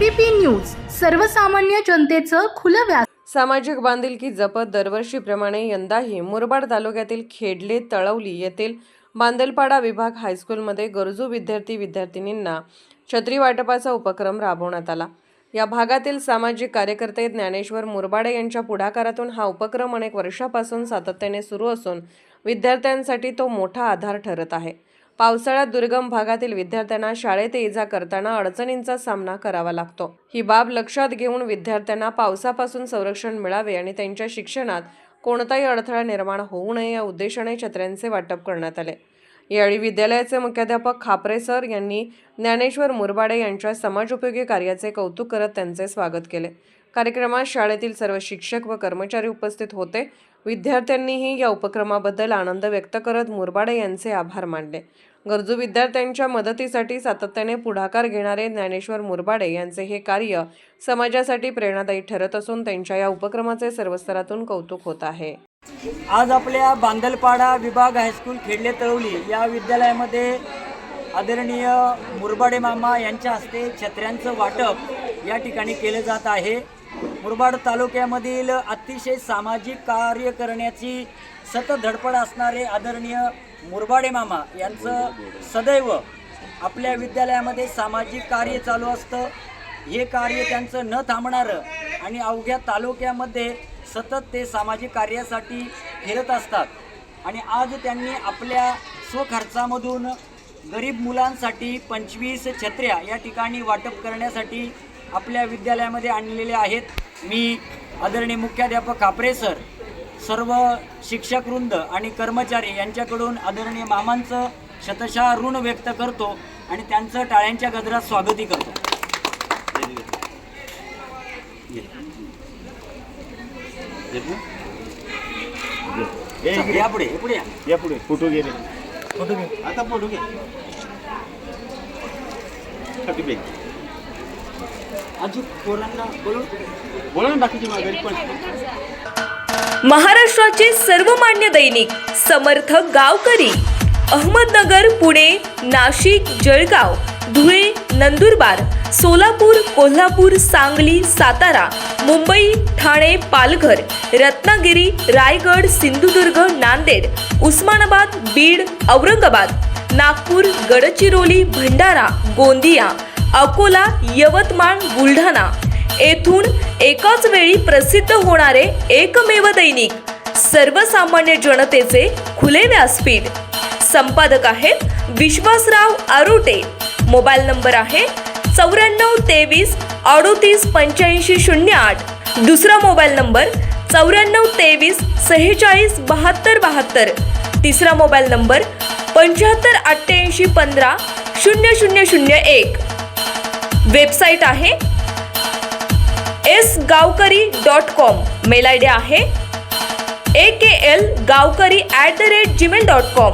ABP news सर्वसामान्य जनतेचं खुलं व्यास। सामाजिक बांधिलकी जपत दरवर्षीप्रमाणे यंदाही मुरबाड तालुक्यातील खेडले तळवली येथील बांदलपाडा विभाग हायस्कूलमध्ये गरजू विद्यार्थिनींना छत्री वाटपाचा उपक्रम राबवण्यात आला। या भागातील सामाजिक कार्यकर्ते ज्ञानेश्वर मुरबाडे यांच्या पुढाकारातून हा उपक्रम अनेक वर्षापासून सातत्याने सुरू असून विद्यार्थ्यांसाठी तो मोठा आधार ठरत आहे। पावसाळ्यात दुर्गम भागातील विद्यार्थ्यांना शाळेत ये-जा करताना अडचणींचा सामना करावा लागतो। ही बाब लक्षात घेऊन विद्यार्थ्यांना पावसापासून संरक्षण मिळावे आणि त्यांच्या शिक्षणात कोणताही अडथळा निर्माण होऊ नये या उद्देशाने छत्र्यांचे वाटप करण्यात आले। यावेळी विद्यालयाचे मुख्याध्यापक खापरे सर यांनी ज्ञानेश्वर मुरबाडे यांच्या समाजोपयोगी कार्याचे कौतुक करत त्यांचे स्वागत केले। कार्यक्रमात शाळेतील सर्व शिक्षक व कर्मचारी उपस्थित होते। विद्यार्थ्यांनीही या उपक्रमाबद्दल आनंद व्यक्त करत मुरबाडे यांचे आभार मानले। गरजू विद्यार्थ्यांच्या मदतीसाठी सातत्याने पुढाकार घेणारे ज्ञानेश्वर मुरबाडे यांचे हे कार्य समाजासाठी प्रेरणादायी ठरत असून त्यांच्या या उपक्रमाचे सर्व स्तरातून कौतुक होत आहे। आज आपल्या बांदलपाडा विभाग हायस्कूल खेडले तळवली या विद्यालयामध्ये आदरणीय मुरबाडे मामा यांच्या हस्ते छत्र्यांचं वाटप या ठिकाणी केले जात आहे। मुरबाड तालुक्यामधील अतिशय सामाजिक कार्य करण्याची सतत धडपड असणारे आदरणीय मुरबाडे मामा यांचं सदैव आपल्या विद्यालयामध्ये सामाजिक कार्य चालू असतं। हे कार्य त्यांचं न थांबणारं आणि अवघ्या तालुक्यामध्ये सतत ते सामाजिक कार्यासाठी फिरत असतात आणि आज त्यांनी आपल्या स्वखर्चामधून गरीब मुलांसाठी 25 छत्र्या या ठिकाणी वाटप करण्यासाठी आपल्या विद्यालयामध्ये आणलेले आहेत। मी आदरणीय मुख्याध्यापक खापरे सर, सर्व शिक्षकवृंद आणि कर्मचारी यांच्याकडून आदरणीय मामांचं शतशः ऋण व्यक्त करतो आणि त्यांचं टाळ्यांच्या गजरात स्वागतही करतो। या पुढे फोटो घे आता फोटो घे। अजून पोरांना बोला ना बाकीची माघारी पण। महाराष्ट्राचे सर्वमान्य दैनिक समर्थ गावकरी अहमदनगर, पुणे, नाशिक, जळगाव, धुळे, नंदुरबार, सोलापूर, कोल्हापूर, सांगली, सातारा, मुंबई, ठाणे, पालघर, रत्नागिरी, रायगड, सिंधुदुर्ग, नांदेड, उस्मानाबाद, बीड, औरंगाबाद, नागपूर, गडचिरोली, भंडारा, गोंदिया, अकोला, यवतमाळ, बुलढाणा येथून एकाच वेळी प्रसिद्ध होणारे एकमेव दैनिक सर्वसामान्य जनतेचे खुले व्यासपीठ। संपादक आहेत विश्वासराव आरोटे। मोबाईल नंबर आहे 94 23 38 85 08। दुसरा मोबाईल नंबर 94 23 46 72 72। तिसरा मोबाईल नंबर 75 88 15 0001। वेबसाईट आहे sgavkari.com। मेल आयडी आहे aklgavkari@gmail.com।